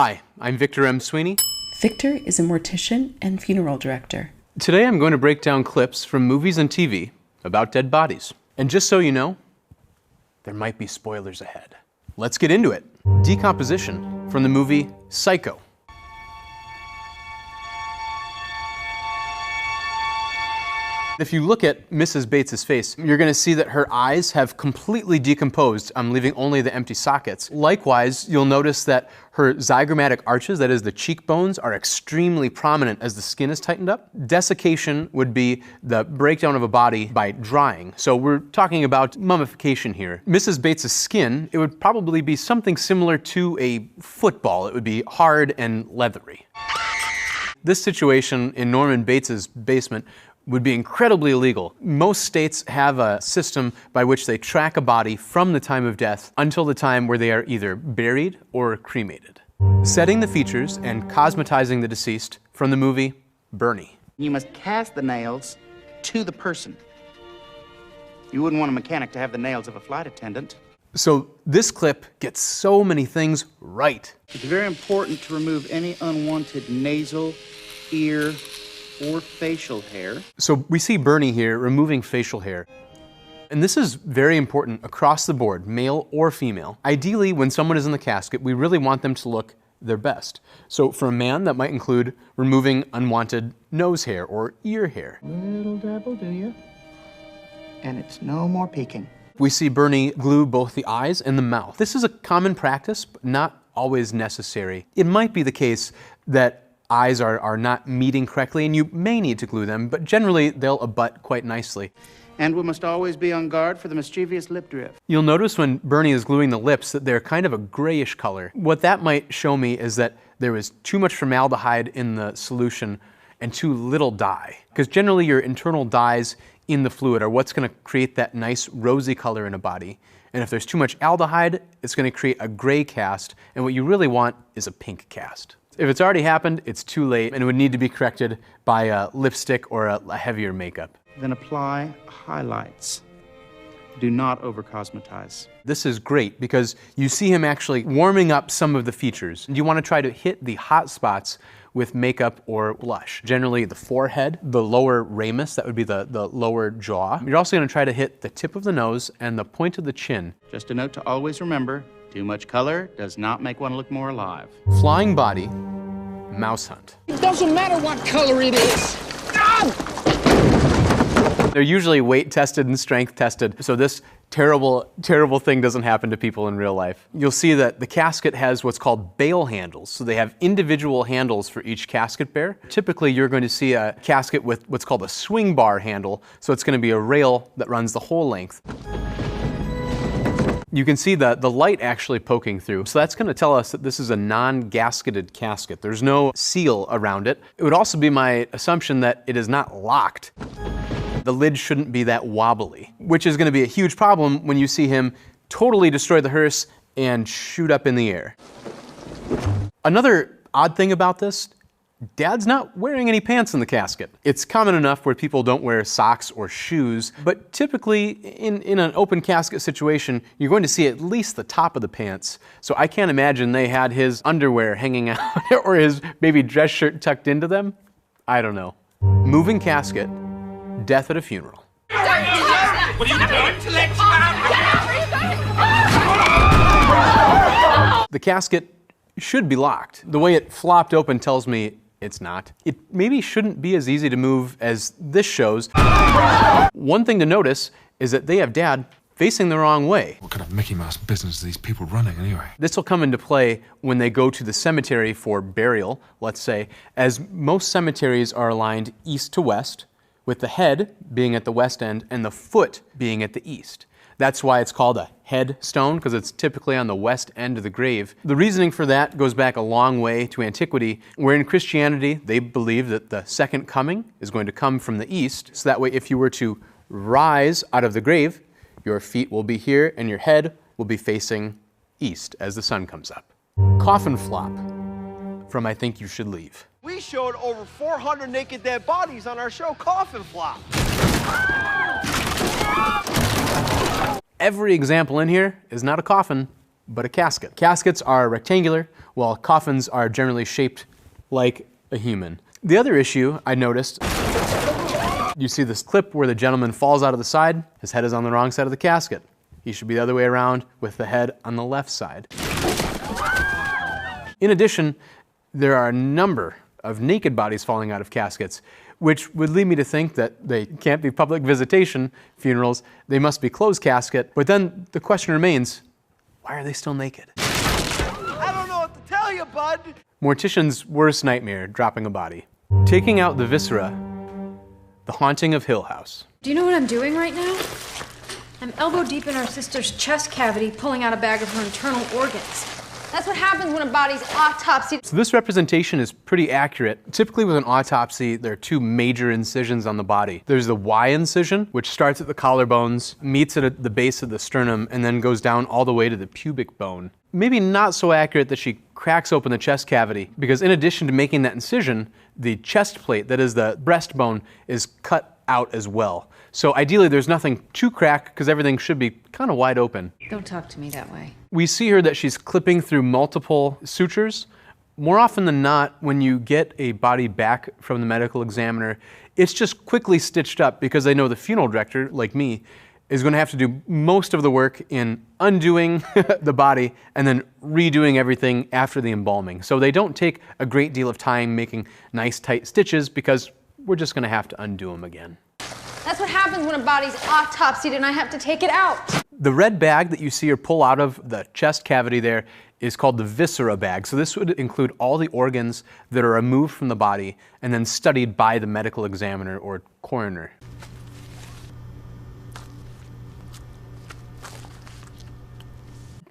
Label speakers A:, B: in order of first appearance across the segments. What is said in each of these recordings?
A: Hi, I'm Victor M. Sweeney.
B: Victor is a mortician and funeral director.
A: Today I'm going to break down clips from movies and TV about dead bodies. And just so you know, there might be spoilers ahead. Let's get into it. Decomposition from the movie Psycho. If you look at Mrs. Bates's face, you're going to see that her eyes have completely decomposed, leaving only the empty sockets. Likewise, you'll notice that her zygomatic arches, that is the cheekbones, are extremely prominent as the skin is tightened up. Desiccation would be the breakdown of a body by drying. So we're talking about mummification here. Mrs. Bates's skin, it would probably be something similar to a football. It would be hard and leathery. This situation in Norman Bates's basement would be incredibly illegal. Most states have a system by which they track a body from the time of death until the time where they are either buried or cremated. Setting the features and cosmetizing the deceased from the movie Bernie.
C: You must cast the nails to the person. You wouldn't want a mechanic to have the nails of a flight attendant.
A: So this clip gets so many things right.
C: It's very important to remove any unwanted nasal, ear, or facial hair.
A: So we see Bernie here removing facial hair. And this is very important across the board, male or female. Ideally, when someone is in the casket, we really want them to look their best. So for a man, that might include removing unwanted nose hair or ear hair.
C: Little devil, do you? And it's no more peeking.
A: We see Bernie glue both the eyes and the mouth. This is a common practice, but not always necessary. It might be the case that eyes are not meeting correctly, and you may need to glue them, but generally they'll abut quite nicely.
C: And we must always be on guard for the mischievous lip drift.
A: You'll notice when Bernie is gluing the lips that they're kind of a grayish color. What that might show me is that there was too much formaldehyde in the solution and too little dye. Because generally your internal dyes in the fluid are what's going to create that nice rosy color in a body. And if there's too much aldehyde, it's going to create a gray cast, and what you really want is a pink cast. If it's already happened, it's too late, and it would need to be corrected by a lipstick or a heavier makeup.
C: Then apply highlights. Do not over-cosmetize.
A: This is great because you see him actually warming up some of the features. You want to try to hit the hot spots with makeup or blush. Generally the forehead, the lower ramus, that would be the lower jaw. You're also going to try to hit the tip of the nose and the point of the chin.
C: Just a note to always remember, too much color does not make one look more alive.
A: Flying body, mouse hunt.
D: It doesn't matter what color it is.
A: They're usually weight tested and strength tested, so this terrible thing doesn't happen to people in real life. You'll see that the casket has what's called bail handles, so they have individual handles for each casket bearer. Typically, you're going to see a casket with what's called a swing bar handle, so it's going to be a rail that runs the whole length. You can see the light actually poking through. So that's going to tell us that this is a non-gasketed casket. There's no seal around it. It would also be my assumption that it is not locked. The lid shouldn't be that wobbly, which is going to be a huge problem when you see him totally destroy the hearse and shoot up in the air. Another odd thing about this, Dad's not wearing any pants in the casket. It's common enough where people don't wear socks or shoes, but typically in an open casket situation, you're going to see at least the top of the pants. So I can't imagine they had his underwear hanging out or his maybe dress shirt tucked into them. I don't know. Moving casket, death at a funeral.
D: What are you doing to let you out?
A: The casket should be locked. The way it flopped open tells me it's not. It maybe shouldn't be as easy to move as this shows. One thing to notice is that they have Dad facing the wrong way.
E: What kind of Mickey Mouse business are these people running anyway?
A: This will come into play when they go to the cemetery for burial, let's say, as most cemeteries are aligned east to west, with the head being at the west end and the foot being at the east. That's why it's called a headstone, because it's typically on the west end of the grave. The reasoning for that goes back a long way to antiquity, where in Christianity they believe that the second coming is going to come from the east, so that way if you were to rise out of the grave, your feet will be here and your head will be facing east as the sun comes up. Coffin flop from I Think You Should Leave.
F: We showed over 400 naked dead bodies on our show Coffin Flop.
A: Every example in here is not a coffin, but a casket. Caskets are rectangular, while coffins are generally shaped like a human. The other issue I noticed, you see this clip where the gentleman falls out of the side, his head is on the wrong side of the casket. He should be the other way around with the head on the left side. In addition, there are a number of naked bodies falling out of caskets, which would lead me to think that they can't be public visitation funerals, they must be closed casket. But then the question remains, why are they still naked?
F: I don't know what to tell you, bud.
A: Mortician's worst nightmare, dropping a body. Taking out the viscera, the haunting of Hill House.
G: Do you know what I'm doing right now? I'm elbow deep in our sister's chest cavity, pulling out a bag of her internal organs. That's what happens when a body's autopsied.
A: So this representation is pretty accurate. Typically with an autopsy, there are two major incisions on the body. There's the Y incision, which starts at the collarbones, meets at the base of the sternum, and then goes down all the way to the pubic bone. Maybe not so accurate that she cracks open the chest cavity, because in addition to making that incision, the chest plate, that is the breastbone, is cut out as well. So ideally there's nothing to crack because everything should be kind of wide open.
G: Don't talk to me that way.
A: We see here that she's clipping through multiple sutures. More often than not, when you get a body back from the medical examiner, it's just quickly stitched up because they know the funeral director, like me, is going to have to do most of the work in undoing the body and then redoing everything after the embalming. So they don't take a great deal of time making nice tight stitches because we're just going to have to undo them again.
G: That's what happens when a body's autopsied and I have to take it out.
A: The red bag that you see her pull out of the chest cavity there is called the viscera bag. So this would include all the organs that are removed from the body and then studied by the medical examiner or coroner.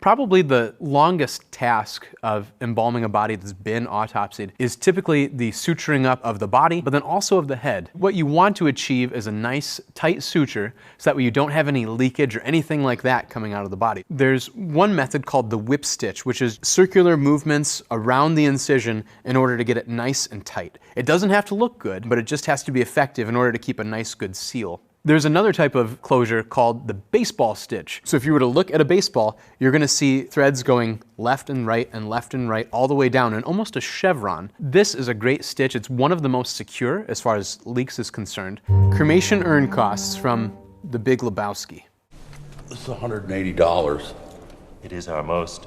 A: Probably the longest task of embalming a body that's been autopsied is typically the suturing up of the body, but then also of the head. What you want to achieve is a nice tight suture so that way you don't have any leakage or anything like that coming out of the body. There's one method called the whip stitch, which is circular movements around the incision in order to get it nice and tight. It doesn't have to look good, but it just has to be effective in order to keep a nice good seal. There's another type of closure called the baseball stitch. So if you were to look at a baseball, you're going to see threads going left and right all the way down in almost a chevron. This is a great stitch. It's one of the most secure as far as leaks is concerned. Cremation urn costs from The Big Lebowski.
H: This is $180.
I: It is our most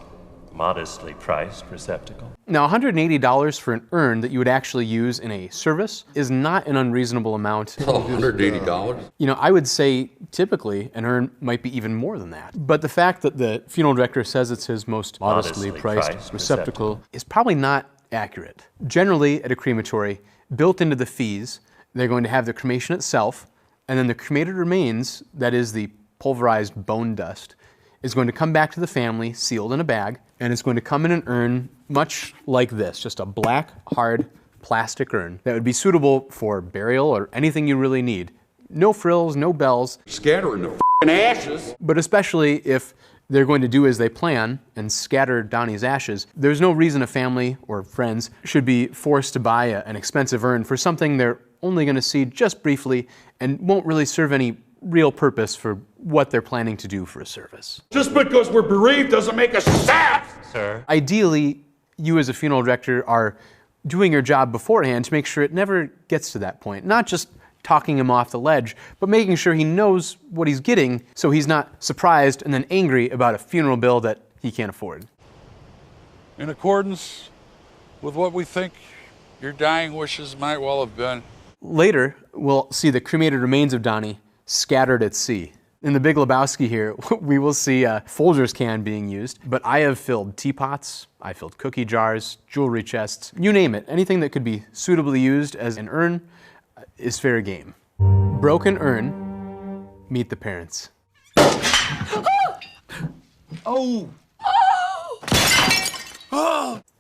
I: modestly priced receptacle.
A: Now, $180 for an urn that you would actually use in a service is not an unreasonable amount.
H: $180?
A: You know, I would say typically an urn might be even more than that. But the fact that the funeral director says it's his most modestly priced receptacle is probably not accurate. Generally, at a crematory, built into the fees, they're going to have the cremation itself, and then the cremated remains, that is the pulverized bone dust, is going to come back to the family sealed in a bag, and it's going to come in an urn much like this, just a black, hard plastic urn that would be suitable for burial or anything you really need. No frills, no bells.
H: Scattering the f***ing ashes.
A: But especially if they're going to do as they plan and scatter Donnie's ashes, there's no reason a family or friends should be forced to buy an expensive urn for something they're only going to see just briefly and won't really serve any real purpose for what they're planning to do for a service.
H: Just because we're bereaved doesn't make us sad.
I: Sir?
A: Ideally, you as a funeral director are doing your job beforehand to make sure it never gets to that point. Not just talking him off the ledge, but making sure he knows what he's getting so he's not surprised and then angry about a funeral bill that he can't afford.
J: In accordance with what we think your dying wishes might well have been.
A: Later, we'll see the cremated remains of Donnie scattered at sea. In The Big Lebowski here, we will see a Folgers can being used, but I have filled teapots, I filled cookie jars, jewelry chests, you name it. Anything that could be suitably used as an urn is fair game. Broken urn, meet the parents.
F: Oh!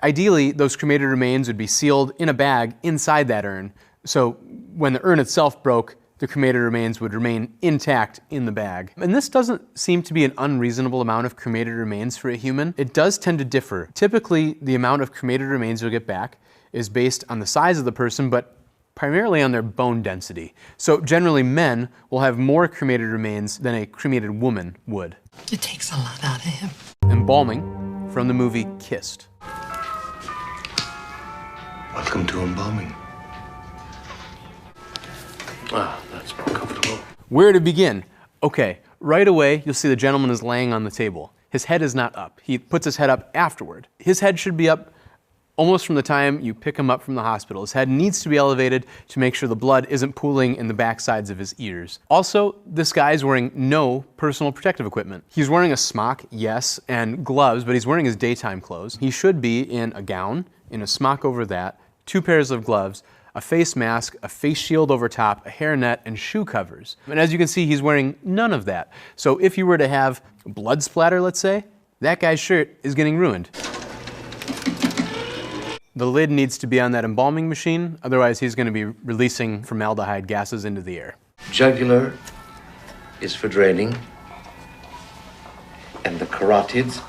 A: Ideally, those cremated remains would be sealed in a bag inside that urn, so when the urn itself broke, the cremated remains would remain intact in the bag. And this doesn't seem to be an unreasonable amount of cremated remains for a human. It does tend to differ. Typically, the amount of cremated remains you'll get back is based on the size of the person, but primarily on their bone density. So generally, men will have more cremated remains than a cremated woman would.
K: It takes a lot out of him.
A: And embalming from the movie Kissed.
K: Welcome to embalming. Ah, that's more comfortable.
A: Where to begin? Okay, right away you'll see the gentleman is laying on the table. His head is not up. He puts his head up afterward. His head should be up almost from the time you pick him up from the hospital. His head needs to be elevated to make sure the blood isn't pooling in the backsides of his ears. Also, this guy is wearing no personal protective equipment. He's wearing a smock, yes, and gloves, but he's wearing his daytime clothes. He should be in a gown, in a smock over that, 2 pairs of gloves, a face mask, a face shield over top, a hairnet, and shoe covers. And as you can see, he's wearing none of that. So if you were to have blood splatter, let's say, that guy's shirt is getting ruined. The lid needs to be on that embalming machine, otherwise he's going to be releasing formaldehyde gases into the air.
K: Jugular is for draining, and the carotids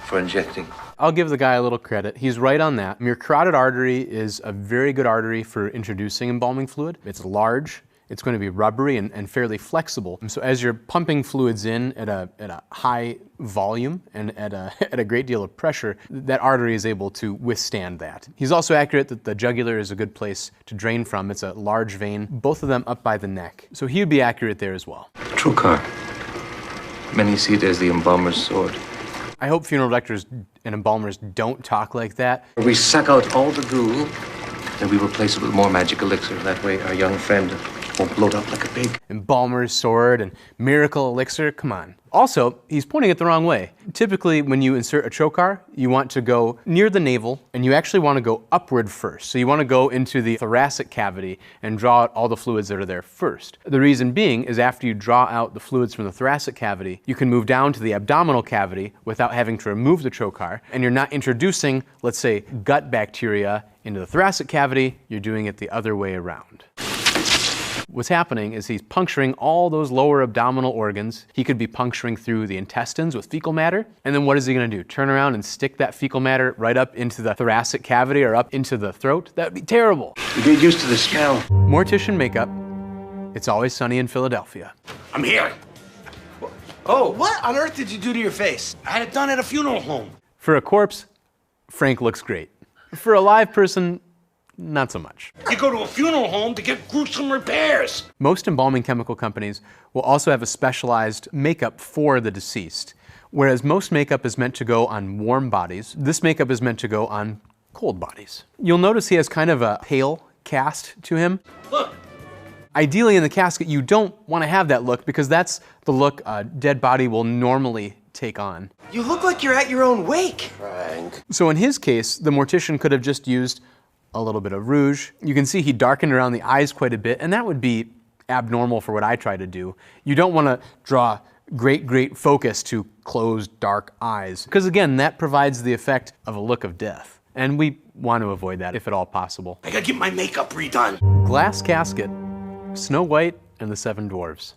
K: for injecting.
A: I'll give the guy a little credit. He's right on that. Your carotid artery is a very good artery for introducing embalming fluid. It's large, it's going to be rubbery and fairly flexible. And so as you're pumping fluids in at a high volume and at a great deal of pressure, that artery is able to withstand that. He's also accurate that the jugular is a good place to drain from. It's a large vein, both of them up by the neck. So he would be accurate there as well.
K: Trocar. Many see it as the embalmer's sword.
A: I hope funeral directors and embalmers don't talk like that.
K: We suck out all the goo, then we replace it with more magic elixir. That way our young friend won't bloat up like a pig.
A: Embalmer's sword and miracle elixir, come on. Also, he's pointing it the wrong way. Typically, when you insert a trocar, you want to go near the navel, and you actually want to go upward first. So you want to go into the thoracic cavity and draw out all the fluids that are there first. The reason being is after you draw out the fluids from the thoracic cavity, you can move down to the abdominal cavity without having to remove the trocar, and you're not introducing, let's say, gut bacteria into the thoracic cavity, you're doing it the other way around. What's happening is he's puncturing all those lower abdominal organs. He could be puncturing through the intestines with fecal matter. And then what is he going to do? Turn around and stick that fecal matter right up into the thoracic cavity or up into the throat? That would be terrible.
K: You get used to the smell.
A: Mortician makeup. It's Always Sunny in Philadelphia.
H: I'm here.
F: Oh, what on earth did you do to your face?
H: I had it done at a funeral home.
A: For a corpse, Frank looks great. For a live person, not so much.
H: You go to a funeral home to get gruesome repairs.
A: Most embalming chemical companies will also have a specialized makeup for the deceased. Whereas most makeup is meant to go on warm bodies, this makeup is meant to go on cold bodies. You'll notice he has kind of a pale cast to him.
H: Look.
A: Ideally in the casket, you don't want to have that look because that's the look a dead body will normally take on.
F: You look like you're at your own wake.
K: Frank.
A: So in his case, the mortician could have just used a little bit of rouge. You can see he darkened around the eyes quite a bit, and that would be abnormal for what I try to do. You don't want to draw great focus to closed, dark eyes, because again, that provides the effect of a look of death. And we want to avoid that if at all possible.
H: I gotta get my makeup redone.
A: Glass casket, Snow White and the Seven Dwarfs.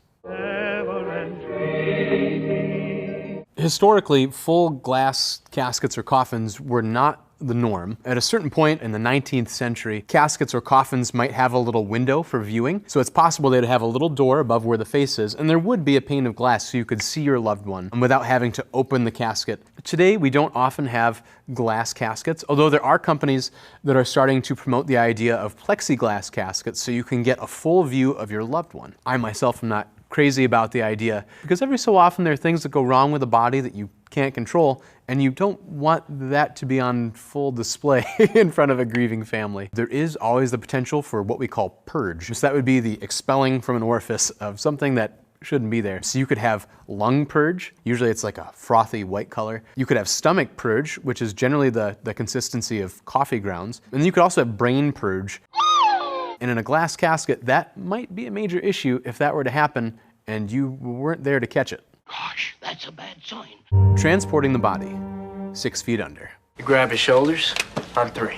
A: Historically, full glass caskets or coffins were not the norm. At a certain point in the 19th century, caskets or coffins might have a little window for viewing, so it's possible they'd have a little door above where the face is, and there would be a pane of glass so you could see your loved one without having to open the casket. Today, we don't often have glass caskets, although there are companies that are starting to promote the idea of plexiglass caskets so you can get a full view of your loved one. I myself am not crazy about the idea because every so often there are things that go wrong with the body that you can't control, and you don't want that to be on full display in front of a grieving family. There is always the potential for what we call purge. So that would be the expelling from an orifice of something that shouldn't be there. So you could have lung purge, usually it's like a frothy white color. You could have stomach purge, which is generally the consistency of coffee grounds. And then you could also have brain purge. And in a glass casket, that might be a major issue if that were to happen and you weren't there to catch it.
H: Gosh, that's a bad sign.
A: Transporting the body, 6 feet under.
F: You grab his shoulders on 3.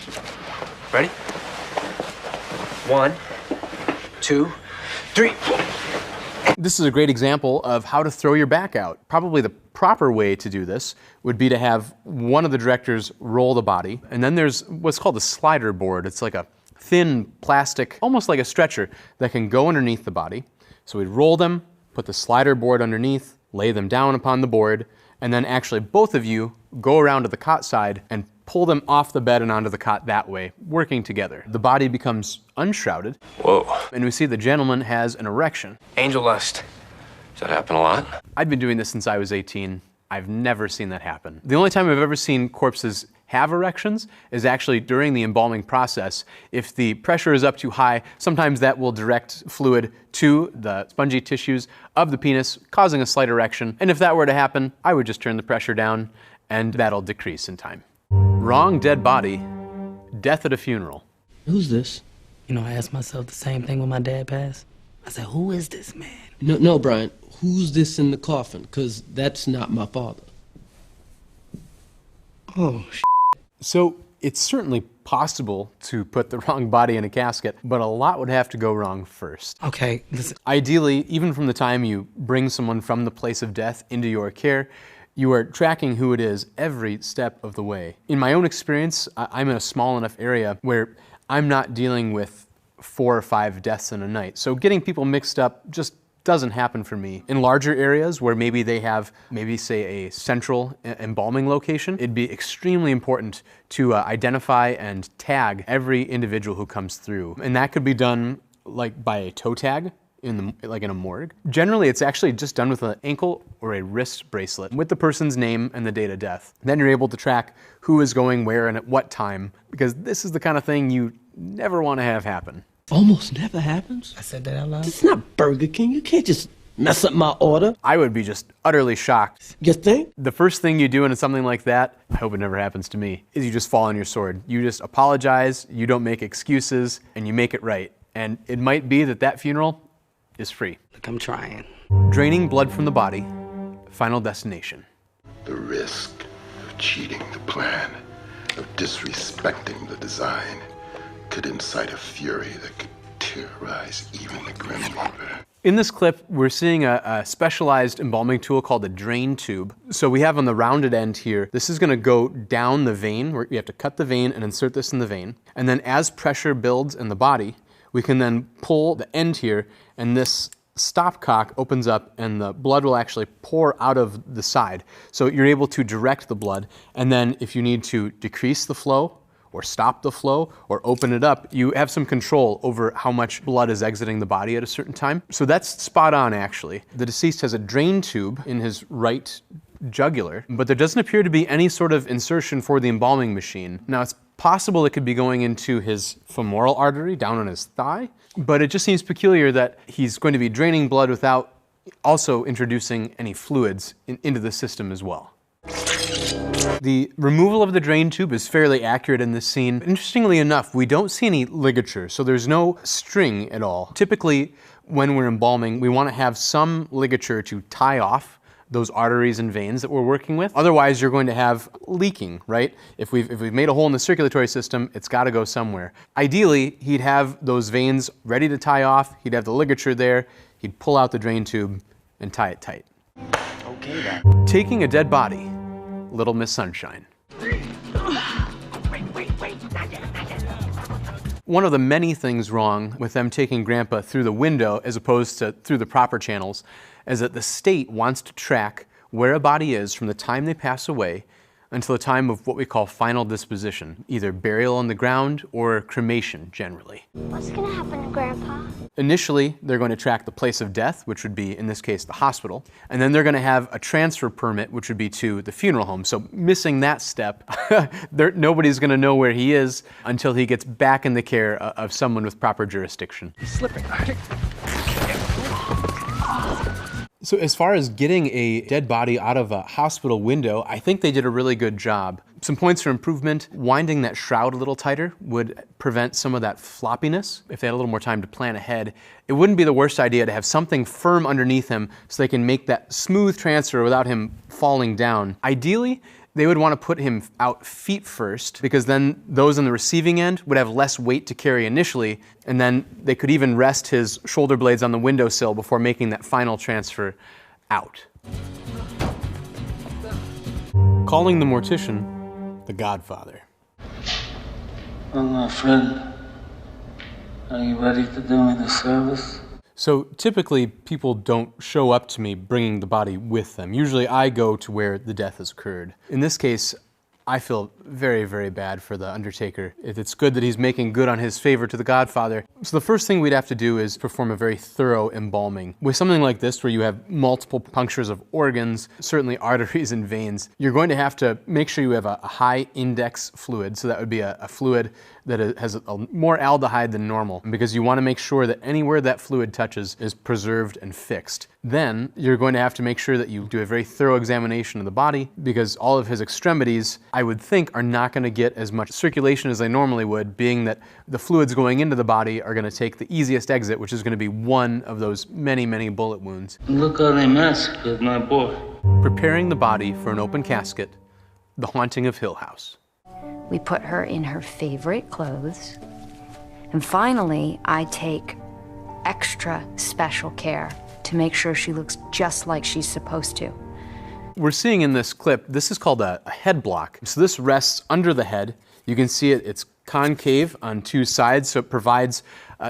F: Ready? 1, 2, 3.
A: This is a great example of how to throw your back out. Probably the proper way to do this would be to have one of the directors roll the body, and then there's what's called a slider board. It's like a thin plastic, almost like a stretcher, that can go underneath the body. So we'd roll them, put the slider board underneath, lay them down upon the board, and then actually both of you go around to the cot side and pull them off the bed and onto the cot that way, working together. The body becomes unshrouded.
K: Whoa.
A: And we see the gentleman has an erection.
K: Angel lust. Does that happen a lot?
A: I've been doing this since I was 18. I've never seen that happen. The only time I've ever seen corpses have erections is actually during the embalming process. If the pressure is up too high, sometimes that will direct fluid to the spongy tissues of the penis, causing a slight erection. And if that were to happen, I would just turn the pressure down and that'll decrease in time. Wrong dead body, death at a funeral.
L: Who's this?
M: You know, I asked myself the same thing when my dad passed. I said, who is this man?
L: No, Brian. Who's this in the coffin? Because that's not my father.
M: Oh,
A: So it's certainly possible to put the wrong body in a casket, but a lot would have to go wrong first.
M: Okay, listen.
A: Ideally, even from the time you bring someone from the place of death into your care, you are tracking who it is every step of the way. In my own experience, I'm in a small enough area where I'm not dealing with 4 or 5 deaths in a night. So getting people mixed up just doesn't happen for me. In larger areas where maybe they have, say, a central embalming location, it'd be extremely important to identify and tag every individual who comes through. And that could be done like by a toe tag, like in a morgue. Generally, it's actually just done with an ankle or a wrist bracelet with the person's name and the date of death. Then you're able to track who is going where and at what time, because this is the kind of thing you never want to have happen.
L: Almost never happens?
M: I said that out loud?
L: It's not Burger King. You can't just mess up my order.
A: I would be just utterly shocked.
L: You think?
A: The first thing you do in something like that, I hope it never happens to me, is you just fall on your sword. You just apologize, you don't make excuses, and you make it right. And it might be that funeral is free.
M: Look, I'm trying.
A: Draining blood from the body, final destination.
N: The risk of cheating the plan, of disrespecting the design, could incite a fury that could terrorize even the Grim Reaper.
A: In this clip, we're seeing a specialized embalming tool called a drain tube. So we have on the rounded end here, this is gonna go down the vein, where you have to cut the vein and insert this in the vein. And then as pressure builds in the body, we can then pull the end here, and this stopcock opens up and the blood will actually pour out of the side. So you're able to direct the blood, and then if you need to decrease the flow, or stop the flow, or open it up, you have some control over how much blood is exiting the body at a certain time. So that's spot on, actually. The deceased has a drain tube in his right jugular, but there doesn't appear to be any sort of insertion for the embalming machine. Now, it's possible it could be going into his femoral artery down on his thigh, but it just seems peculiar that he's going to be draining blood without also introducing any fluids into the system as well. The removal of the drain tube is fairly accurate in this scene. Interestingly enough, we don't see any ligature, so there's no string at all. Typically, when we're embalming, we want to have some ligature to tie off those arteries and veins that we're working with. Otherwise, you're going to have leaking, right? If we've made a hole in the circulatory system, it's got to go somewhere. Ideally, he'd have those veins ready to tie off, he'd have the ligature there, he'd pull out the drain tube and tie it tight.
C: Okay, then.
A: Taking a dead body, Little Miss Sunshine. One of the many things wrong with them taking Grandpa through the window as opposed to through the proper channels is that the state wants to track where a body is from the time they pass away until the time of what we call final disposition, either burial on the ground or cremation generally.
O: What's gonna happen to Grandpa?
A: Initially, they're going to track the place of death, which would be, in this case, the hospital, and then they're going to have a transfer permit, which would be to the funeral home. So missing that step, nobody's going to know where he is until he gets back in the care of someone with proper jurisdiction.
C: He's slipping.
A: So as far as getting a dead body out of a hospital window, I think they did a really good job. Some points for improvement: winding that shroud a little tighter would prevent some of that floppiness. If they had a little more time to plan ahead, it wouldn't be the worst idea to have something firm underneath him so they can make that smooth transfer without him falling down. Ideally, they would want to put him out feet first, because then those on the receiving end would have less weight to carry initially, and then they could even rest his shoulder blades on the windowsill before making that final transfer out. Calling the mortician the Godfather.
P: Well, my friend, are you ready to do me the service?
A: So typically people don't show up to me bringing the body with them. Usually I go to where the death has occurred. In this case, I feel very, very bad for the undertaker. It's good that he's making good on his favor to the Godfather. So the first thing we'd have to do is perform a very thorough embalming. With something like this, where you have multiple punctures of organs, certainly arteries and veins, you're going to have to make sure you have a high index fluid. So that would be a fluid that has more aldehyde than normal, because you want to make sure that anywhere that fluid touches is preserved and fixed. Then you're going to have to make sure that you do a very thorough examination of the body, because all of his extremities, I would think, are not going to get as much circulation as they normally would, being that the fluids going into the body are going to take the easiest exit, which is going to be one of those many, many bullet wounds.
P: Look how they massacred my boy.
A: Preparing the body for an open casket, The Haunting of Hill House.
Q: We put her in her favorite clothes. And finally, I take extra special care to make sure she looks just like she's supposed to.
A: We're seeing in this clip, this is called a head block. So this rests under the head. You can see it's concave on two sides, so it provides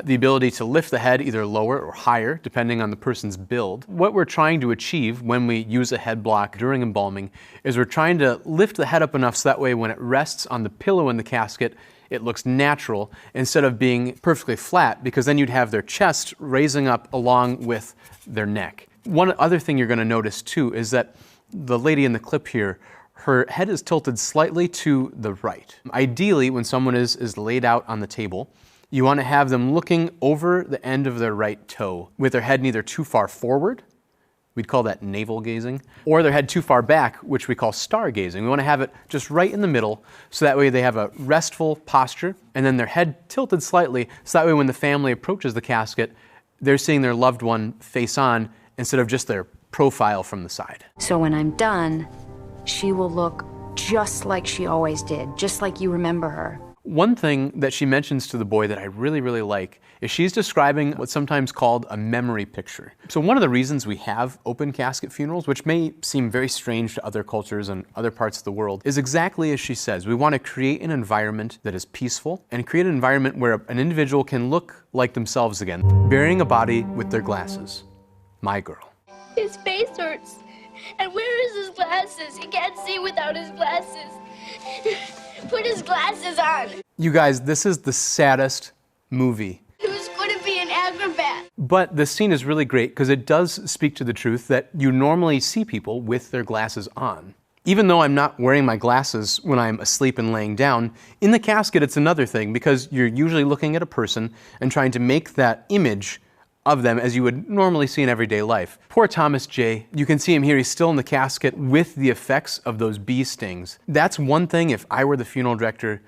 A: the ability to lift the head either lower or higher, depending on the person's build. What we're trying to achieve when we use a head block during embalming is we're trying to lift the head up enough so that way when it rests on the pillow in the casket, it looks natural instead of being perfectly flat, because then you'd have their chest raising up along with their neck. One other thing you're going to notice too is that the lady in the clip here, her head is tilted slightly to the right. Ideally, when someone is laid out on the table, you want to have them looking over the end of their right toe with their head neither too far forward, we'd call that navel gazing, or their head too far back, which we call star gazing. We want to have it just right in the middle, so that way they have a restful posture, and then their head tilted slightly, so that way when the family approaches the casket, they're seeing their loved one face on instead of just their profile from the side.
Q: So when I'm done, she will look just like she always did, just like you remember her.
A: One thing that she mentions to the boy that I really, really like is she's describing what's sometimes called a memory picture. So one of the reasons we have open casket funerals, which may seem very strange to other cultures and other parts of the world, is exactly as she says. We want to create an environment that is peaceful and create an environment where an individual can look like themselves again, burying a body with their glasses. My girl.
O: His face hurts. And where is his glasses? He can't see without his glasses. Put his glasses on.
A: You guys, this is the saddest movie.
O: Who's going to be an acrobat?
A: But the scene is really great because it does speak to the truth that you normally see people with their glasses on. Even though I'm not wearing my glasses when I'm asleep and laying down, in the casket it's another thing, because you're usually looking at a person and trying to make that image of them as you would normally see in everyday life. Poor Thomas J. You can see him here, he's still in the casket with the effects of those bee stings. That's one thing, if I were the funeral director,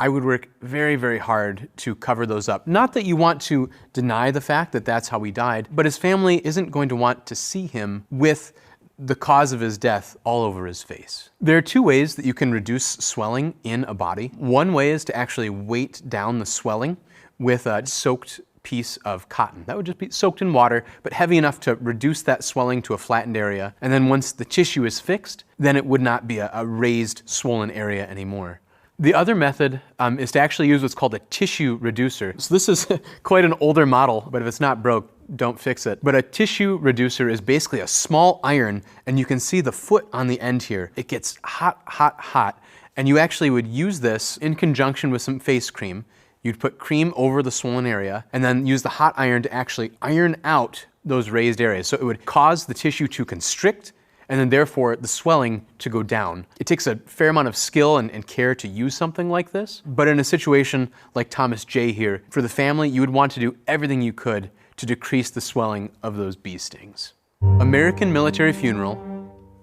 A: I would work very, very hard to cover those up. Not that you want to deny the fact that that's how he died, but his family isn't going to want to see him with the cause of his death all over his face. There are two ways that you can reduce swelling in a body. One way is to actually weight down the swelling with a soaked piece of cotton. That would just be soaked in water, but heavy enough to reduce that swelling to a flattened area. And then once the tissue is fixed, then it would not be a raised, swollen area anymore. The other method is to actually use what's called a tissue reducer. So this is quite an older model, but if it's not broke, don't fix it. But a tissue reducer is basically a small iron, and you can see the foot on the end here. It gets hot, hot, hot, and you actually would use this in conjunction with some face cream. You'd put cream over the swollen area and then use the hot iron to actually iron out those raised areas. So it would cause the tissue to constrict and then therefore the swelling to go down. It takes a fair amount of skill and care to use something like this, but in a situation like Thomas J. here, for the family, you would want to do everything you could to decrease the swelling of those bee stings. American military funeral,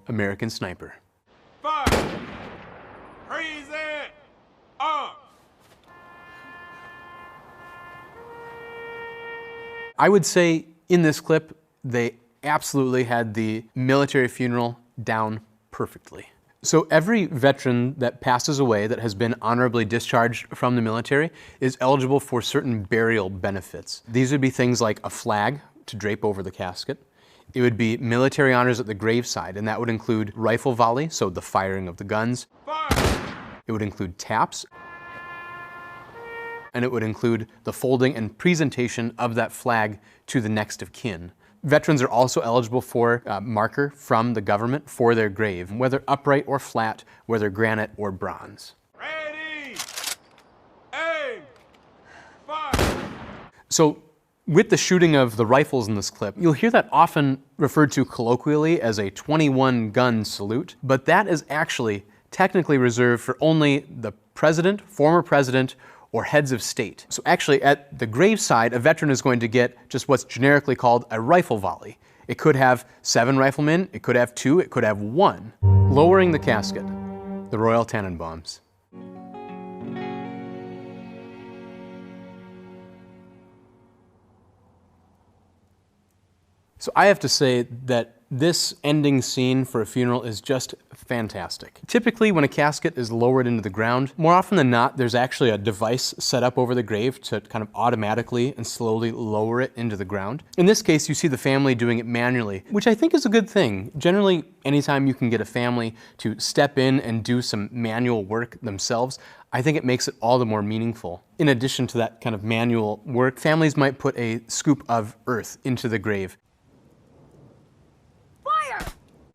A: American sniper.
D: Fire! Freeze it! Up!
A: I would say in this clip, they absolutely had the military funeral down perfectly. So every veteran that passes away that has been honorably discharged from the military is eligible for certain burial benefits. These would be things like a flag to drape over the casket. It would be military honors at the graveside, and that would include rifle volley, so the firing of the guns.
D: Fire!
A: It would include taps. and it would include the folding and presentation of that flag to the next of kin. Veterans are also eligible for a marker from the government for their grave, whether upright or flat, whether granite or bronze.
D: Ready! Aim! Fire!
A: So, with the shooting of the rifles in this clip, you'll hear that often referred to colloquially as a 21-gun salute, but that is actually technically reserved for only the president, former president, or heads of state. So actually, at the graveside, a veteran is going to get just what's generically called a rifle volley. It could have 7 riflemen, it could have 2, it could have 1. Lowering the casket, the Royal Tannenbaums. So I have to say that this ending scene for a funeral is just fantastic. Typically, when a casket is lowered into the ground, more often than not, there's actually a device set up over the grave to kind of automatically and slowly lower it into the ground. In this case, you see the family doing it manually, which I think is a good thing. Generally, anytime you can get a family to step in and do some manual work themselves, I think it makes it all the more meaningful. In addition to that kind of manual work, families might put a scoop of earth into the grave.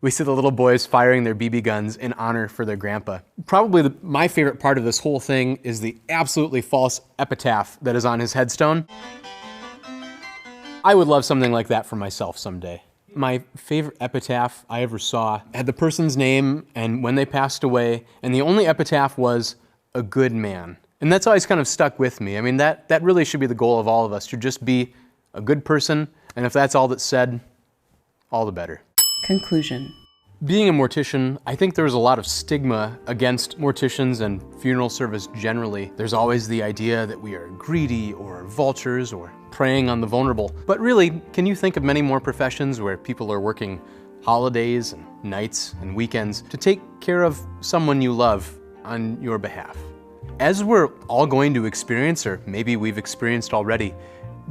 A: We see the little boys firing their BB guns in honor for their grandpa. Probably my favorite part of this whole thing is the absolutely false epitaph that is on his headstone. I would love something like that for myself someday. My favorite epitaph I ever saw had the person's name and when they passed away, and the only epitaph was, "a good man." And that's always kind of stuck with me. I mean, that really should be the goal of all of us, to just be a good person, and if that's all that's said, all the better.
B: Conclusion.
A: Being a mortician, I think there's a lot of stigma against morticians and funeral service generally. There's always the idea that we are greedy or vultures or preying on the vulnerable. But really, can you think of many more professions where people are working holidays and nights and weekends to take care of someone you love on your behalf? As we're all going to experience, or maybe we've experienced already,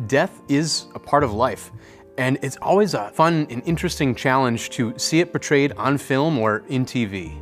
A: death is a part of life. And it's always a fun and interesting challenge to see it portrayed on film or in TV.